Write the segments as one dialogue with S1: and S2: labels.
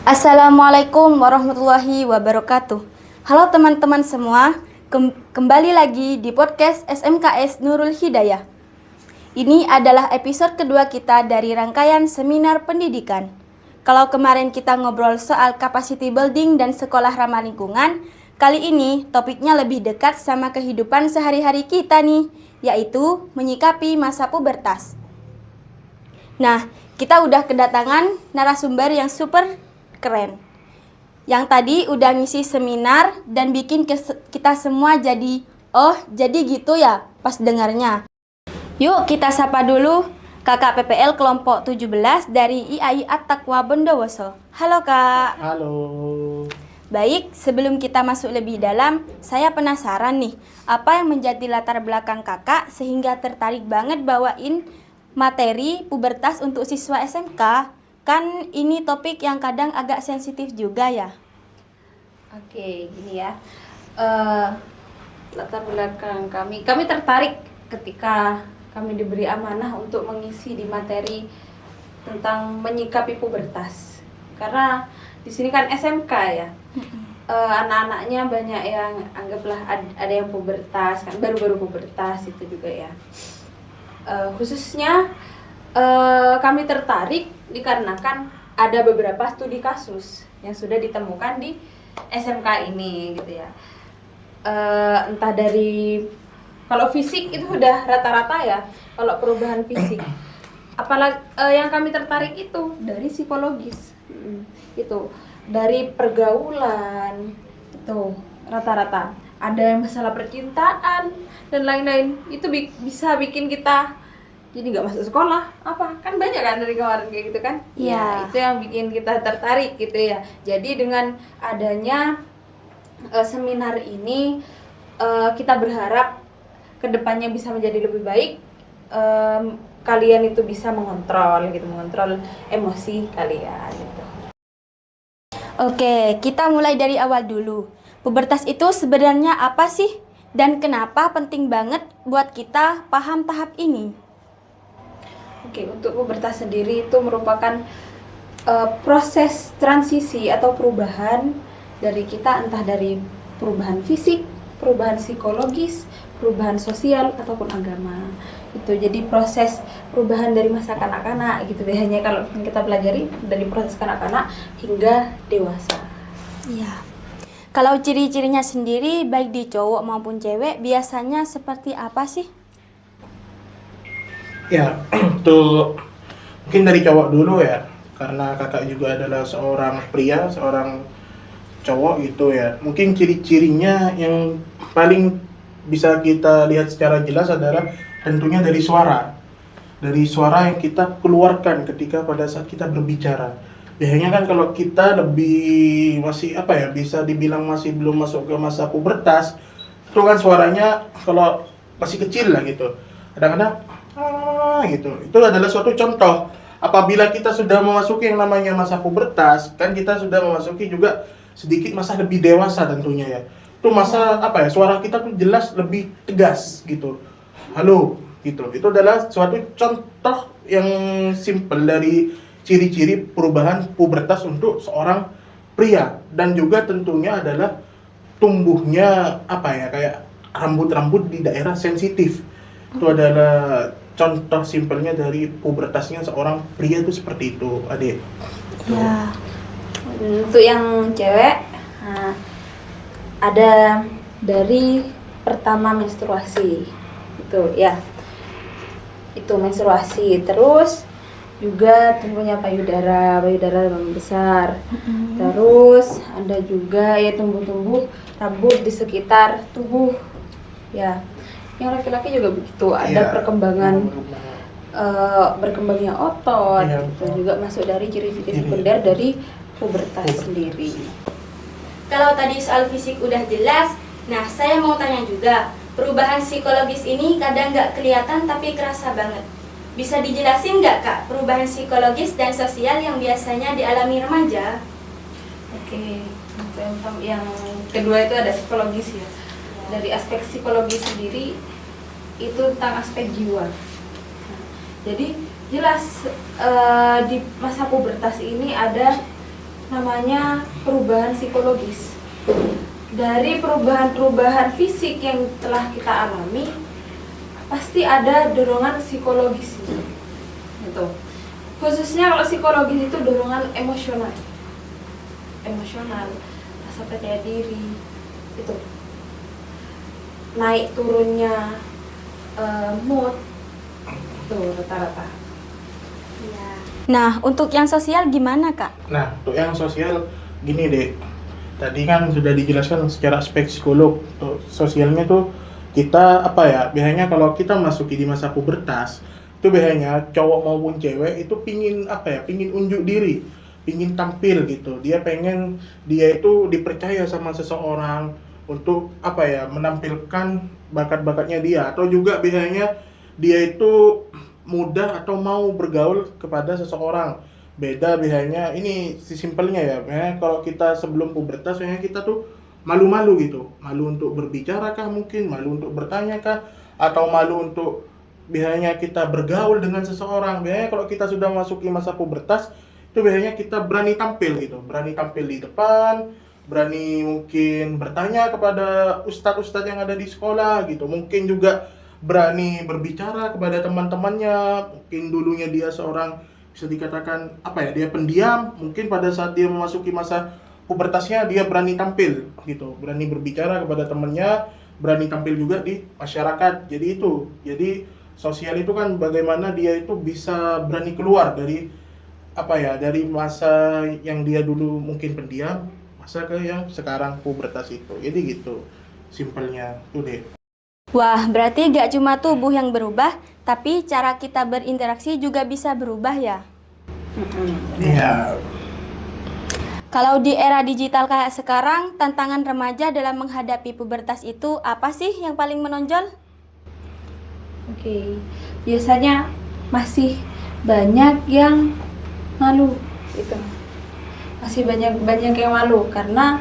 S1: Assalamualaikum warahmatullahi wabarakatuh. Halo teman-teman semua, kembali lagi di podcast SMKS Nurul Hidayah. Ini adalah episode kedua kita dari rangkaian seminar pendidikan. Kalau kemarin kita ngobrol soal capacity building dan sekolah ramah lingkungan, kali ini topiknya lebih dekat sama kehidupan sehari-hari kita nih, yaitu menyikapi masa pubertas. Nah, kita udah kedatangan narasumber yang super keren. Yang tadi udah ngisi seminar dan bikin kita semua jadi, oh jadi gitu ya pas dengarnya. Yuk kita sapa dulu Kakak PPL kelompok 17 dari IAI At-Taqwa Bondowoso. Halo Kak.
S2: Halo.
S1: Baik, sebelum kita masuk lebih dalam, saya penasaran nih, apa yang menjadi latar belakang Kakak sehingga tertarik banget bawain materi pubertas untuk siswa SMK? Kan ini topik yang kadang agak sensitif juga ya.
S3: Oke, gini ya. Latar belakang kami tertarik ketika kami diberi amanah untuk mengisi di materi tentang menyikapi pubertas. Karena di sini kan SMK ya. Anak-anaknya banyak yang anggaplah ada yang pubertas, kan baru-baru pubertas itu juga ya. Khususnya kami tertarik dikarenakan ada beberapa studi kasus yang sudah ditemukan di SMK ini gitu ya. Entah dari kalau fisik itu udah rata-rata ya, kalau perubahan fisik. Apalagi yang kami tertarik itu dari psikologis. Itu dari pergaulan itu rata-rata. Ada yang masalah percintaan dan lain-lain. Itu bisa bikin kita jadi nggak masuk sekolah, apa kan banyak kan dari kemarin kayak gitu kan?
S1: Iya.
S3: Itu yang bikin kita tertarik gitu ya. Jadi dengan adanya seminar ini kita berharap kedepannya bisa menjadi lebih baik. Kalian itu bisa mengontrol emosi kalian gitu.
S1: Oke, kita mulai dari awal dulu. Pubertas itu sebenarnya apa sih? Dan kenapa penting banget buat kita paham tahap ini?
S3: Oke, untuk pubertas sendiri itu merupakan proses transisi atau perubahan dari kita, entah dari perubahan fisik, perubahan psikologis, perubahan sosial ataupun agama. Itu jadi proses perubahan dari masa kanak-kanak gitu biasanya kalau kita pelajari dari proses kanak-kanak hingga dewasa.
S1: Iya. Kalau ciri-cirinya sendiri baik di cowok maupun cewek biasanya seperti apa sih?
S2: Ya, tuh mungkin dari cowok dulu ya, karena kakak juga adalah seorang pria, seorang cowok gitu ya. Mungkin ciri-cirinya yang paling bisa kita lihat secara jelas adalah tentunya dari suara. Dari suara yang kita keluarkan ketika pada saat kita berbicara. Biasanya kan kalau kita lebih masih bisa dibilang masih belum masuk ke masa pubertas, itu kan suaranya kalau masih kecil lah gitu. Kadang-kadang gitu. Itu adalah suatu contoh. Apabila kita sudah memasuki yang namanya masa pubertas, kan kita sudah memasuki juga sedikit masa lebih dewasa tentunya ya. Itu masa suara kita tuh jelas lebih tegas gitu. Halo gitu. Itu adalah suatu contoh yang simple dari ciri-ciri perubahan pubertas untuk seorang pria, dan juga tentunya adalah tumbuhnya kayak rambut-rambut di daerah sensitif. Itu adalah contoh simpelnya dari pubertasnya seorang pria itu seperti itu, Adik.
S1: Ya.
S3: Untuk yang cewek ada dari pertama menstruasi itu ya, itu menstruasi, terus juga tumbuhnya payudara membesar. Terus ada juga ya tumbuh rambut di sekitar tubuh ya. Yang laki-laki juga begitu, ada perkembangan berkembangnya otot, itu juga masuk dari ciri-ciri sekunder dari pubertas sendiri.
S1: Kalau tadi soal fisik udah jelas, nah saya mau tanya juga, perubahan psikologis ini kadang nggak kelihatan tapi kerasa banget. Bisa dijelasin nggak Kak, perubahan psikologis dan sosial yang biasanya dialami remaja?
S3: Oke, yang kedua itu ada psikologis ya. Dari aspek psikologi sendiri itu tentang aspek jiwa. Jadi jelas di masa pubertas ini ada namanya perubahan psikologis. Dari perubahan-perubahan fisik yang telah kita alami, pasti ada dorongan psikologis gitu. Khususnya kalau psikologis itu dorongan emosional, rasa percaya diri, itu naik turunnya mood, itu rata-rata.
S1: Ya. Nah, untuk yang sosial gimana, Kak?
S2: Nah, untuk yang sosial gini deh. Tadi kan sudah dijelaskan secara aspek psikolog. Untuk sosialnya tuh kita apa ya? Biasanya kalau kita masuki di masa pubertas, itu biasanya cowok maupun cewek itu pingin apa ya? Pingin unjuk diri, pingin tampil gitu. Dia itu dipercaya sama seseorang untuk apa ya? Menampilkan bakat-bakatnya dia, atau juga biasanya dia itu mudah atau mau bergaul kepada seseorang. Beda biasanya, ini simpelnya ya, biasanya kalau kita sebelum pubertas biasanya kita tuh malu-malu gitu, malu untuk berbicara kah, mungkin malu untuk bertanya kah, atau malu untuk biasanya kita bergaul dengan seseorang. Biasanya kalau kita sudah masuki masa pubertas itu biasanya kita berani tampil gitu, berani tampil di depan, berani mungkin bertanya kepada ustadz-ustadz yang ada di sekolah gitu, mungkin juga berani berbicara kepada teman-temannya. Mungkin dulunya dia seorang, bisa dikatakan apa ya, dia pendiam, mungkin pada saat dia memasuki masa pubertasnya dia berani tampil gitu, berani berbicara kepada temannya, berani tampil juga di masyarakat. Jadi sosial itu kan bagaimana dia itu bisa berani keluar dari apa ya, dari masa yang dia dulu mungkin pendiam, masa ke yang sekarang pubertas itu. Jadi gitu simpelnya tuh deh.
S1: Wah, berarti gak cuma tubuh yang berubah, tapi cara kita berinteraksi juga bisa berubah ya?
S2: Iya.
S1: Kalau di era digital kayak sekarang, tantangan remaja dalam menghadapi pubertas itu apa sih yang paling menonjol?
S3: Oke, biasanya masih banyak yang malu gitu. Masih banyak yang malu karena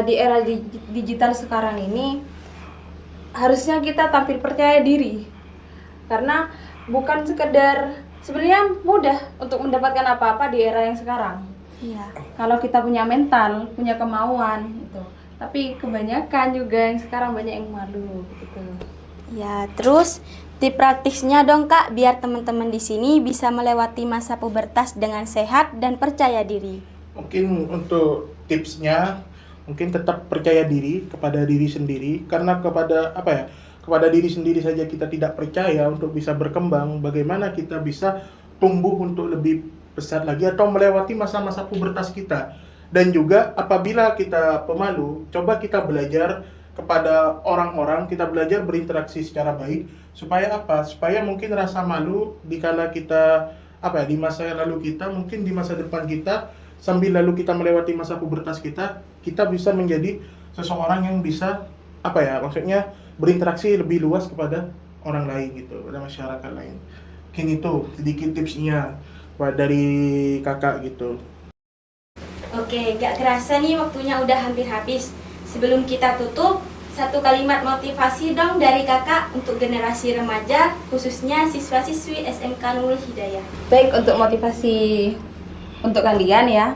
S3: di era digital sekarang ini harusnya kita tampil percaya diri. Karena bukan sekedar, sebenarnya mudah untuk mendapatkan apa-apa di era yang sekarang.
S1: Iya.
S3: Kalau kita punya mental, punya kemauan gitu. Tapi kebanyakan juga yang sekarang banyak yang malu gitu.
S1: Ya, terus tips praktisnya dong Kak, biar teman-teman di sini bisa melewati masa pubertas dengan sehat dan percaya diri.
S2: Mungkin untuk tipsnya, mungkin tetap percaya diri kepada diri sendiri, karena kepada diri sendiri saja kita tidak percaya untuk bisa berkembang, bagaimana kita bisa tumbuh untuk lebih besar lagi atau melewati masa-masa pubertas kita. Dan juga apabila kita pemalu, coba kita belajar kepada orang-orang, kita belajar berinteraksi secara baik, supaya apa? Supaya mungkin rasa malu dikala kita di masa lalu kita, mungkin di masa depan kita, sambil lalu kita melewati masa pubertas kita bisa menjadi seseorang yang bisa maksudnya berinteraksi lebih luas kepada orang lain gitu, pada masyarakat lain. Mungkin itu sedikit tipsnya dari kakak gitu.
S1: Oke, gak kerasa nih waktunya udah hampir habis. Sebelum kita tutup, satu kalimat motivasi dong dari kakak untuk generasi remaja, khususnya siswa-siswi SMK Nurul Hidayah.
S3: Baik, untuk motivasi untuk kalian ya,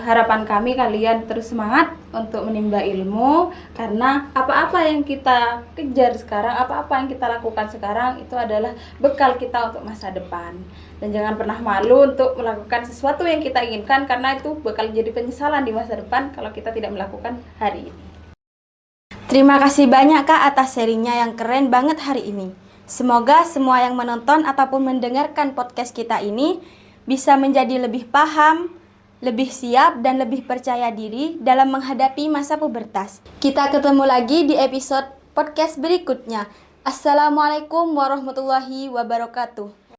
S3: harapan kami kalian terus semangat untuk menimba ilmu, karena apa-apa yang kita kejar sekarang, apa-apa yang kita lakukan sekarang itu adalah bekal kita untuk masa depan. Dan jangan pernah malu untuk melakukan sesuatu yang kita inginkan, karena itu bakal jadi penyesalan di masa depan kalau kita tidak melakukan hari ini.
S1: Terima kasih banyak Kak atas sharingnya yang keren banget hari ini. Semoga semua yang menonton ataupun mendengarkan podcast kita ini bisa menjadi lebih paham, lebih siap, dan lebih percaya diri dalam menghadapi masa pubertas. Kita ketemu lagi di episode podcast berikutnya. Assalamualaikum warahmatullahi wabarakatuh.